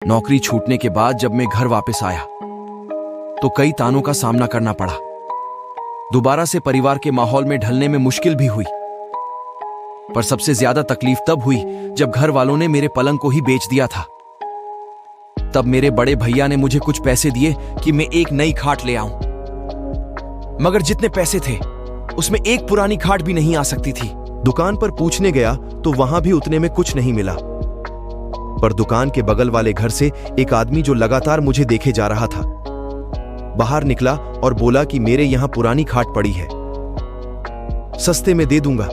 नौकरी छूटने के बाद जब मैं घर वापस आया तो कई तानों का सामना करना पड़ा। दोबारा से परिवार के माहौल में ढलने में मुश्किल भी हुई, पर सबसे ज्यादा तकलीफ तब हुई जब घर वालों ने मेरे पलंग को ही बेच दिया था। तब मेरे बड़े भैया ने मुझे कुछ पैसे दिए कि मैं एक नई खाट ले आऊं, मगर जितने पैसे थे उसमें एक पुरानी खाट भी नहीं आ सकती थी। दुकान पर पूछने गया तो वहां भी उतने में कुछ नहीं मिला, पर दुकान के बगल वाले घर से एक आदमी जो लगातार मुझे देखे जा रहा था बाहर निकला और बोला कि मेरे यहां पुरानी खाट पड़ी है, सस्ते में दे दूंगा।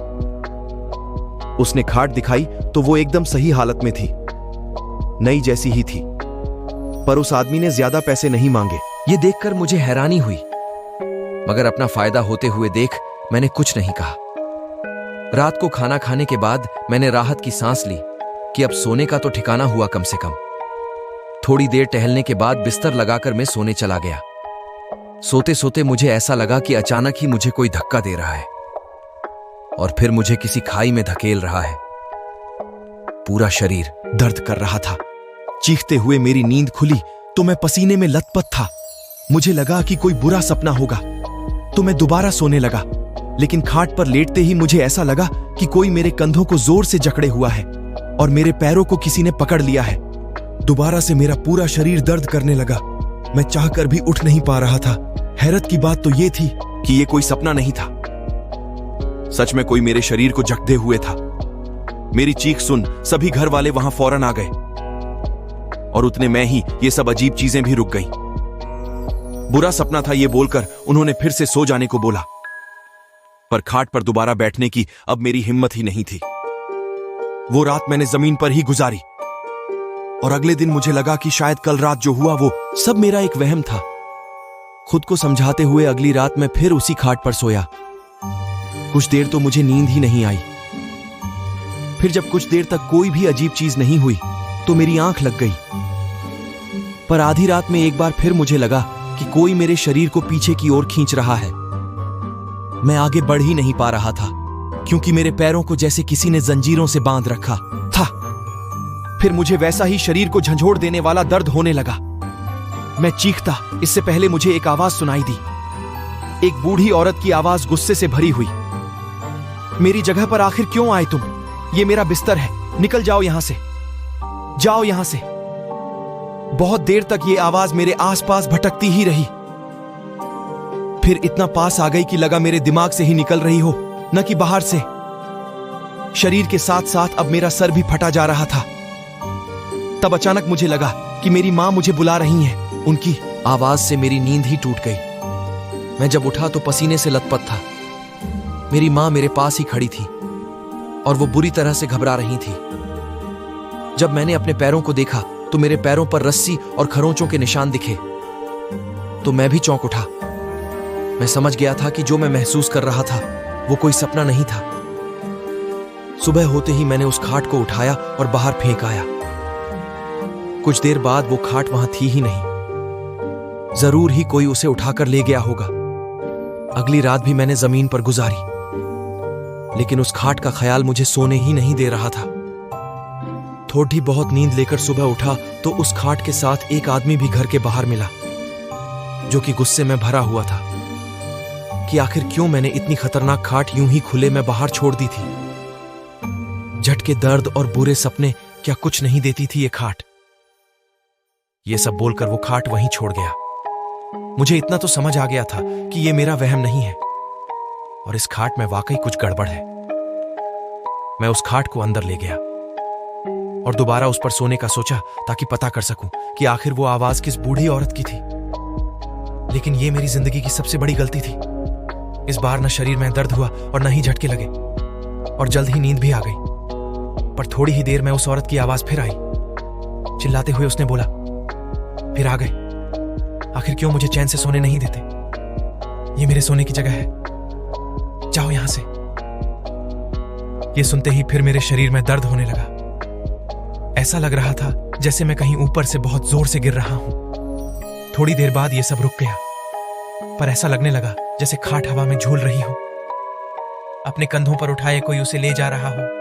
उसने खाट दिखाई तो वो एकदम सही हालत में थी, नई जैसी ही थी, पर उस आदमी ने ज्यादा पैसे नहीं मांगे। ये देखकर मुझे हैरानी हुई, मगर अपना फायदा होते हुए देख मैंने कुछ नहीं कहा। रात को खाना खाने के बाद मैंने राहत की सांस ली कि अब सोने का तो ठिकाना हुआ कम से कम। थोड़ी देर टहलने के बाद बिस्तर लगाकर मैं सोने चला गया। सोते सोते मुझे ऐसा लगा कि अचानक ही मुझे कोई धक्का दे रहा है और फिर मुझे किसी खाई में धकेल रहा है। पूरा शरीर दर्द कर रहा था। चीखते हुए मेरी नींद खुली तो मैं पसीने में लथपथ था। मुझे लगा कि कोई बुरा सपना होगा तो मैं दोबारा सोने लगा, लेकिन खाट पर लेटते ही मुझे ऐसा लगा कि कोई मेरे कंधों को जोर से जकड़े हुआ है और मेरे पैरों को किसी ने पकड़ लिया है। दोबारा से मेरा पूरा शरीर दर्द करने लगा। मैं चाहकर भी उठ नहीं पा रहा था। हैरत की बात तो यह थी कि यह कोई सपना नहीं था, सच में कोई मेरे शरीर को जकड़े हुए था। मेरी चीख सुन सभी घर वाले वहां फौरन आ गए और उतने में ही ये सब अजीब चीजें भी रुक गईं। बुरा सपना था ये बोलकर उन्होंने फिर से सो जाने को बोला, पर खाट पर दोबारा बैठने की अब मेरी हिम्मत ही नहीं थी। वो रात मैंने जमीन पर ही गुजारी और अगले दिन मुझे लगा कि शायद कल रात जो हुआ वो सब मेरा एक वहम था। खुद को समझाते हुए अगली रात मैं फिर उसी खाट पर सोया। कुछ देर तो मुझे नींद ही नहीं आई। फिर जब कुछ देर तक कोई भी अजीब चीज नहीं हुई तो मेरी आंख लग गई, पर आधी रात में एक बार फिर मुझे लगा कि कोई मेरे शरीर को पीछे की ओर खींच रहा है। मैं आगे बढ़ ही नहीं पा रहा था क्योंकि मेरे पैरों को जैसे किसी ने जंजीरों से बांध रखा था। फिर मुझे वैसा ही शरीर को झंझोड़ देने वाला दर्द होने लगा। मैं चीखता, इससे पहले मुझे एक आवाज सुनाई दी, एक बूढ़ी औरत की आवाज गुस्से से भरी हुई। मेरी जगह पर आखिर क्यों आए तुम? ये मेरा बिस्तर है, निकल जाओ यहां से, जाओ यहां से। बहुत देर तक ये आवाज मेरे आसपास भटकती ही रही। फिर इतना पास आ गई कि लगा मेरे दिमाग से ही निकल रही हो, न कि बाहर से। शरीर के साथ साथ अब मेरा सर भी फटा जा रहा था। तब अचानक मुझे लगा कि मेरी मां मुझे बुला रही हैं। उनकी आवाज से मेरी नींद ही टूट गई। मैं जब उठा तो पसीने से लथपथ था। मेरी मां मेरे पास ही खड़ी थी और वो बुरी तरह से घबरा रही थी। जब मैंने अपने पैरों को देखा तो मेरे पैरों पर रस्सी और खरोंचों के निशान दिखे तो मैं भी चौंक उठा। मैं समझ गया था कि जो मैं महसूस कर रहा था वो कोई सपना नहीं था। सुबह होते ही मैंने उस खाट को उठाया और बाहर फेंक आया। कुछ देर बाद वो खाट वहां थी ही नहीं। जरूर ही कोई उसे उठाकर ले गया होगा। अगली रात भी मैंने जमीन पर गुजारी, लेकिन उस खाट का ख्याल मुझे सोने ही नहीं दे रहा था। थोड़ी बहुत नींद लेकर सुबह उठा तो उस खाट के साथ एक आदमी भी घर के बाहर मिला, जो कि गुस्से में भरा हुआ था कि आखिर क्यों मैंने इतनी खतरनाक खाट यूं ही खुले में बाहर छोड़ दी थी। झटके, दर्द और बुरे सपने, क्या कुछ नहीं देती थी ये खाट? ये सब बोलकर वो खाट वहीं छोड़ गया। मुझे इतना तो समझ आ गया था कि ये मेरा वहम नहीं है और इस खाट में वाकई कुछ गड़बड़ है। मैं उस खाट को अंदर ले गया और दोबारा उस पर सोने का सोचा ताकि पता कर सकूं कि आखिर वो आवाज किस बूढ़ी औरत की थी। लेकिन ये मेरी जिंदगी की सबसे बड़ी गलती थी। इस बार न शरीर में दर्द हुआ और न ही झटके लगे और जल्द ही नींद भी आ गई। पर थोड़ी ही देर में उस औरत की आवाज फिर आई। चिल्लाते हुए उसने बोला, फिर आ गए। आखिर क्यों मुझे चैन से सोने नहीं देते? ये मेरे सोने की जगह है, जाओ यहां से। ये सुनते ही फिर मेरे शरीर में दर्द होने लगा। ऐसा लग रहा था जैसे मैं कहीं ऊपर से बहुत जोर से गिर रहा हूं। थोड़ी देर बाद ये सब रुक गया, पर ऐसा लगने लगा जैसे खाट हवा में झूल रही हो। अपने कंधों पर उठाए कोई उसे ले जा रहा हो।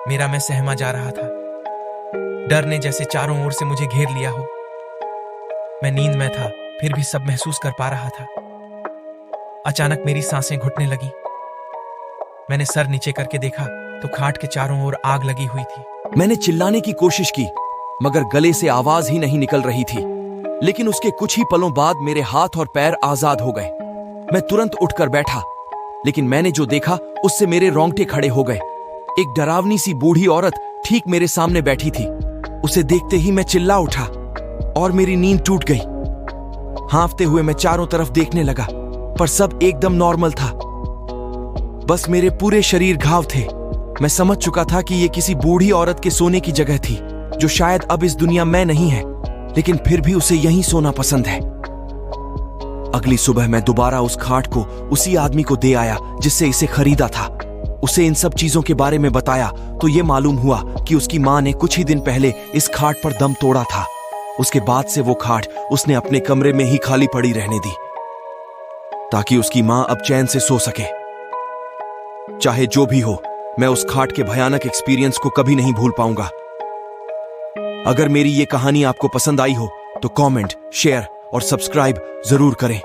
मेरा मैं सहमा जा रहा था। डर ने जैसे चारों ओर से मुझे घेर लिया हो। मैं नींद में था, फिर भी सब महसूस कर पा रहा था। अचानक मेरी सांसें घुटने लगी। मैंने सर नीचे करके देखा तो खाट के चारों ओर आग लगी हुई थी। मैंने चिल्लाने की कोशिश की, मगर गले से आवाज ही नहीं निकल रही थी। लेकिन उसके कुछ ही पलों बाद मेरे हाथ और पैर आजाद हो गए। मैं तुरंत उठकर बैठा, लेकिन मैंने जो देखा उससे मेरे रोंगटे खड़े हो गए। एक डरावनी सी बूढ़ी औरत ठीक मेरे सामने बैठी थी। उसे देखते ही मैं चिल्ला उठा और मेरी नींद टूट गई। हांफते हुए मैं चारों तरफ देखने लगा, पर सब एकदम नॉर्मल था। बस मेरे पूरे शरीर घाव थे। मैं समझ चुका था कि ये किसी बूढ़ी औरत के सोने की जगह थी, जो शायद अब इस दुनिया में नहीं है, लेकिन फिर भी उसे यहीं सोना पसंद है। अगली सुबह मैं दोबारा उस खाट को उसी आदमी को दे आया जिससे इसे खरीदा था। उसे इन सब चीजों के बारे में बताया तो ये मालूम हुआ कि उसकी मां ने कुछ ही दिन पहले इस खाट पर दम तोड़ा था। उसके बाद से वो खाट उसने अपने कमरे में ही खाली पड़ी रहने दी, ताकि उसकी मां अब चैन से सो सके। चाहे जो भी हो, मैं उस खाट के भयानक एक्सपीरियंस को कभी नहीं भूल पाऊंगा। अगर मेरी ये कहानी आपको पसंद आई हो तो कमेंट, शेयर और सब्सक्राइब जरूर करें।